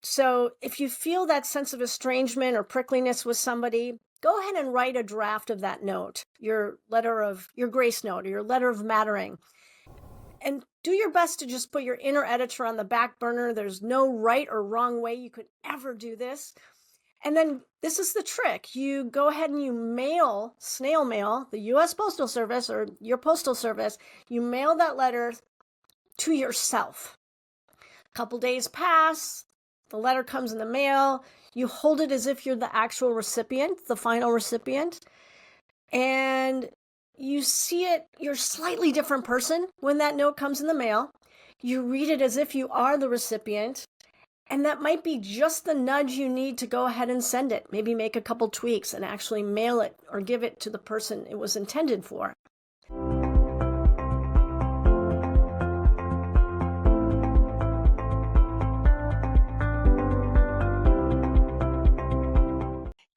So if you feel that sense of estrangement or prickliness with somebody, go ahead and write a draft of that note, your grace note or your letter of mattering. And do your best to just put your inner editor on the back burner. There's no right or wrong way you could ever do this. And then this is the trick. You go ahead and you snail mail, the US Postal Service or your postal service, you mail that letter to yourself. A couple days pass, the letter comes in the mail, you hold it as if you're the actual recipient, the final recipient, and you see it, you're a slightly different person when that note comes in the mail. You read it as if you are the recipient, and that might be just the nudge you need to go ahead and send it. Maybe make a couple tweaks and actually mail it or give it to the person it was intended for.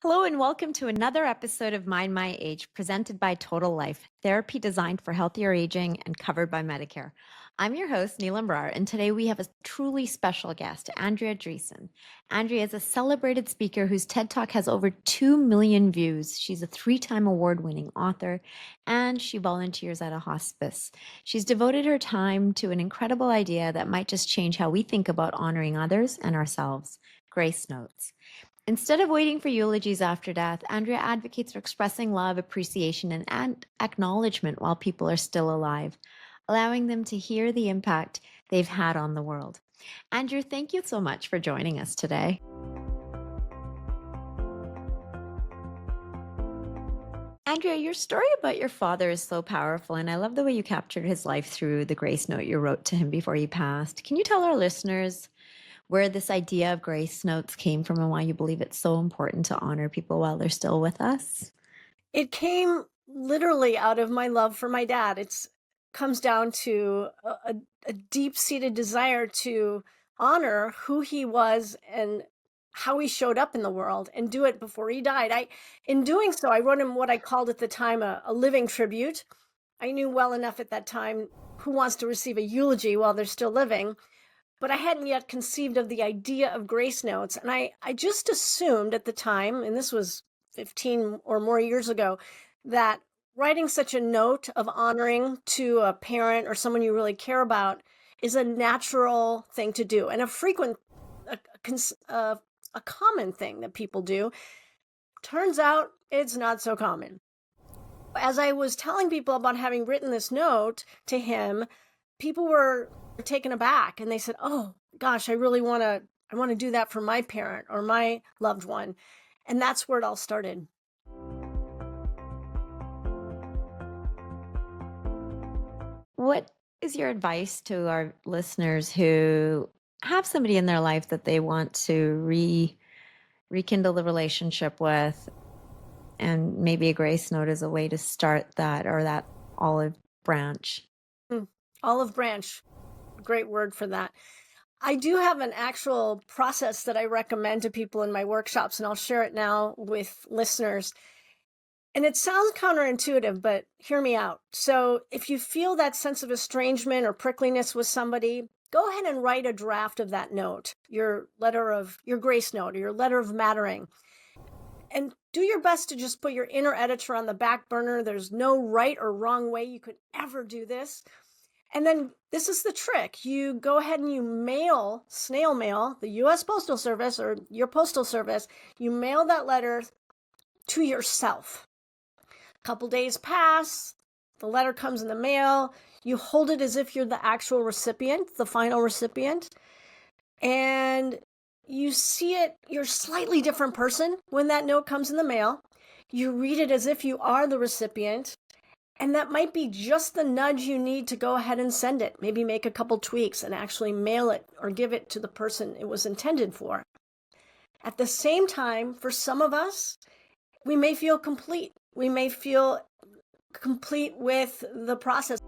Hello and welcome to another episode of Mind My Age, presented by Total Life, therapy designed for healthier aging and covered by Medicare. I'm your host, Neelam Brar, and today we have a truly special guest, Andrea Driessen. Andrea is a celebrated speaker whose TED Talk has over 2 million views. She's a 3-time award-winning author, and she volunteers at a hospice. She's devoted her time to an incredible idea that might just change how we think about honoring others and ourselves, grace notes. Instead of waiting for eulogies after death, Andrea advocates for expressing love, appreciation, and acknowledgement while people are still alive, allowing them to hear the impact they've had on the world. Andrea, thank you so much for joining us today. Andrea, your story about your father is so powerful, and I love the way you captured his life through the grace note you wrote to him before he passed. Can you tell our listeners where this idea of grace notes came from and why you believe it's so important to honor people while they're still with us? It came literally out of my love for my dad. It comes down to a deep-seated desire to honor who he was and how he showed up in the world and do it before he died. In doing so, I wrote him what I called at the time a living tribute. I knew well enough at that time who wants to receive a eulogy while they're still living, but I hadn't yet conceived of the idea of grace notes. And I just assumed at the time, and this was 15 or more years ago, that writing such a note of honoring to a parent or someone you really care about is a natural thing to do and a common thing that people do. Turns out it's not so common. As I was telling people about having written this note to him, people were taken aback and they said, "Oh gosh, I want to do that for my parent or my loved one." And that's where it all started. What is your advice to our listeners who have somebody in their life that they want to rekindle the relationship with, and maybe a grace note is a way to start that, or that olive branch? Olive branch, great word for that. I do have an actual process that I recommend to people in my workshops, and I'll share it now with listeners. And it sounds counterintuitive, but hear me out. So if you feel that sense of estrangement or prickliness with somebody, go ahead and write a draft of that note, your grace note or your letter of mattering. And do your best to just put your inner editor on the back burner. There's no right or wrong way you could ever do this. And then this is the trick. You go ahead and you snail mail, the US Postal Service or your postal service, you mail that letter to yourself. A couple days pass, the letter comes in the mail, you hold it as if you're the actual recipient, the final recipient, and you see it, you're a slightly different person when that note comes in the mail. You read it as if you are the recipient, and that might be just the nudge you need to go ahead and send it. Maybe make a couple tweaks and actually mail it or give it to the person it was intended for. At the same time, for some of us, we may feel complete. We may feel complete with the process.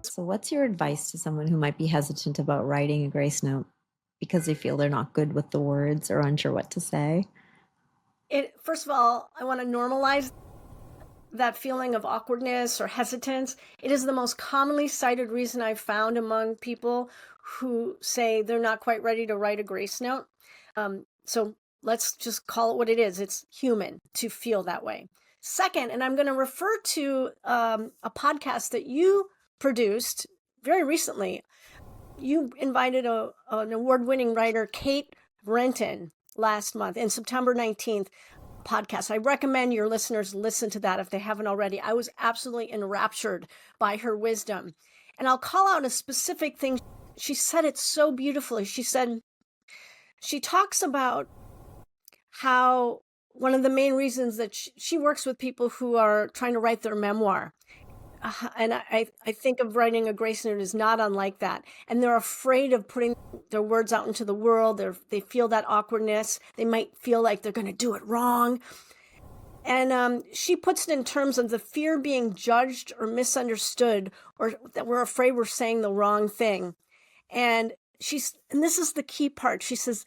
So what's your advice to someone who might be hesitant about writing a grace note because they feel they're not good with the words or unsure what to say? First of all, I want to normalize that feeling of awkwardness or hesitance, it is the most commonly cited reason I've found among people who say they're not quite ready to write a grace note. So let's just call it what it is. It's human to feel that way. Second, and I'm going to refer to a podcast that you produced very recently. You invited an award-winning writer, Kate Renton, last month, in September 19th podcast. I recommend your listeners listen to that if they haven't already. I was absolutely enraptured by her wisdom. And I'll call out a specific thing. She said it so beautifully. She talks about how one of the main reasons that she works with people who are trying to write their memoir. And I think of writing a grace note is not unlike that. And they're afraid of putting their words out into the world. They feel that awkwardness. They might feel like they're going to do it wrong. And she puts it in terms of the fear of being judged or misunderstood, or that we're afraid we're saying the wrong thing. And this is the key part. She says,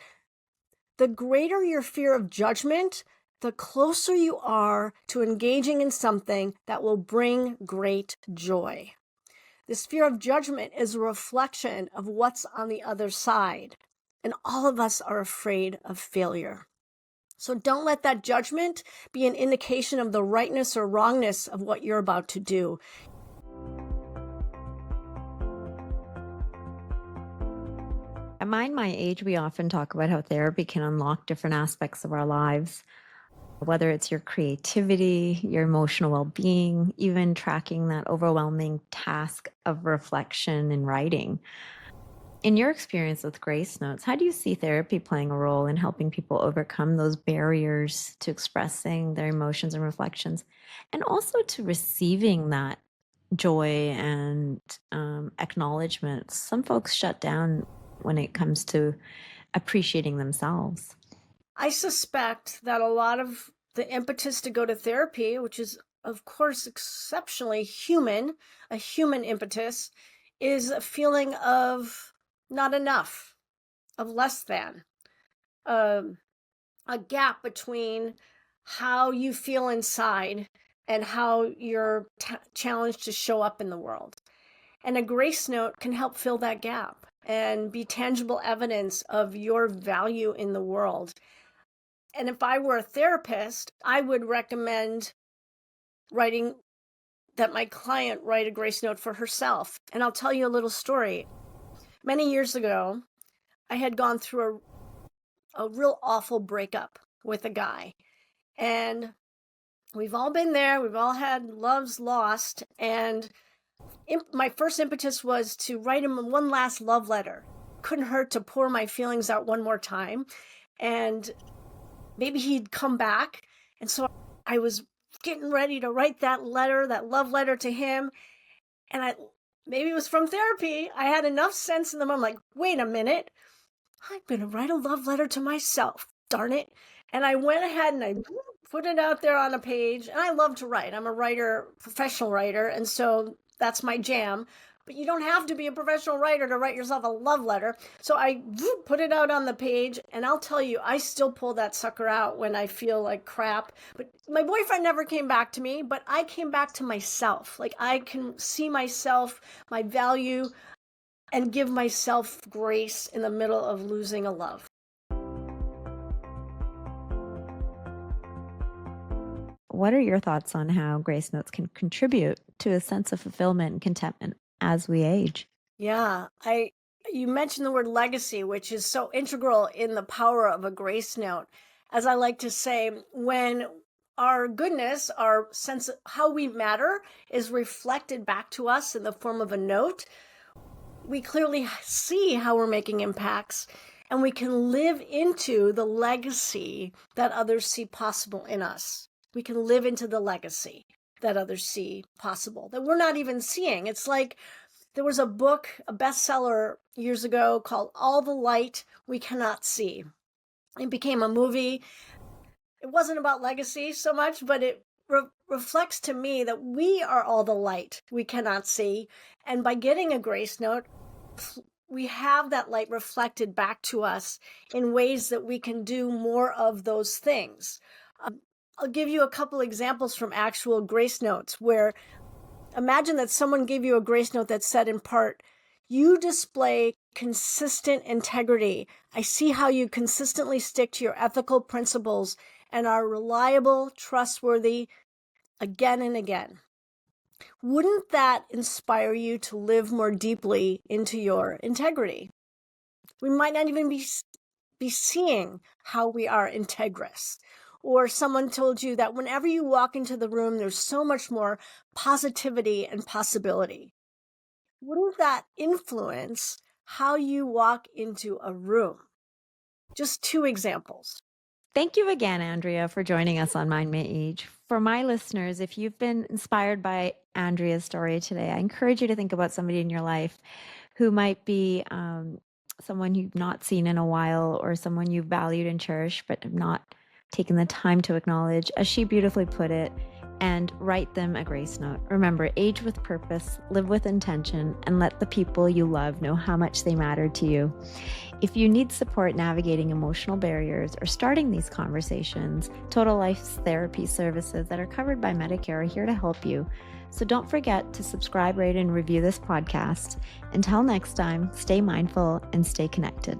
the greater your fear of judgment, the closer you are to engaging in something that will bring great joy. This fear of judgment is a reflection of what's on the other side. And all of us are afraid of failure. So don't let that judgment be an indication of the rightness or wrongness of what you're about to do. At Mind My Age, we often talk about how therapy can unlock different aspects of our lives, whether it's your creativity, your emotional well-being, even tracking that overwhelming task of reflection and writing. In your experience with Grace Notes, how do you see therapy playing a role in helping people overcome those barriers to expressing their emotions and reflections, and also to receiving that joy and acknowledgement? Some folks shut down when it comes to appreciating themselves. I suspect that a lot of the impetus to go to therapy, which is, of course, exceptionally human, a human impetus, is a feeling of not enough, of less than, a gap between how you feel inside and how you're challenged to show up in the world. And a grace note can help fill that gap and be tangible evidence of your value in the world. And if I were a therapist, I would recommend that my client write a grace note for herself. And I'll tell you a little story. Many years ago, I had gone through a real awful breakup with a guy. And we've all been there. We've all had loves lost. And my first impetus was to write him one last love letter. Couldn't hurt to pour my feelings out one more time. And maybe he'd come back. And so I was getting ready to write that love letter to him. And maybe it was from therapy. I had enough sense in the moment, like, wait a minute, I'm going to write a love letter to myself, darn it. And I went ahead and I put it out there on a page. And I love to write. I'm a writer, professional writer. And so that's my jam. But you don't have to be a professional writer to write yourself a love letter. So I put it out on the page, and I'll tell you, I still pull that sucker out when I feel like crap. But my boyfriend never came back to me, but I came back to myself. Like, I can see myself, my value, and give myself grace in the middle of losing a love. What are your thoughts on how grace notes can contribute to a sense of fulfillment and contentment as we age? Yeah, you mentioned the word legacy, which is so integral in the power of a grace note. As I like to say, when our goodness, our sense of how we matter is reflected back to us in the form of a note, we clearly see how we're making impacts, and we can live into the legacy that others see possible in us. We can live into the legacy that others see possible, that we're not even seeing. It's like there was a book, a bestseller years ago called All the Light We Cannot See. It became a movie. It wasn't about legacy so much, but it reflects to me that we are all the light we cannot see. And by getting a grace note, we have that light reflected back to us in ways that we can do more of those things. I'll give you a couple examples from actual grace notes where imagine that someone gave you a grace note that said in part, "You display consistent integrity. I see how you consistently stick to your ethical principles and are reliable, trustworthy again and again." Wouldn't that inspire you to live more deeply into your integrity? We might not even be seeing how we are integrous. Or someone told you that whenever you walk into the room, there's so much more positivity and possibility. Wouldn't that influence how you walk into a room? Just two examples. Thank you again, Andrea, for joining us on Mind May Age. For my listeners, if you've been inspired by Andrea's story today, I encourage you to think about somebody in your life who might be someone you've not seen in a while or someone you've valued and cherished but have not taken the time to acknowledge, as she beautifully put it, and write them a grace note. Remember, age with purpose, live with intention, and let the people you love know how much they matter to you. If you need support navigating emotional barriers or starting these conversations, Total Life's therapy services that are covered by Medicare are here to help you. So don't forget to subscribe, rate, and review this podcast. Until next time, stay mindful and stay connected.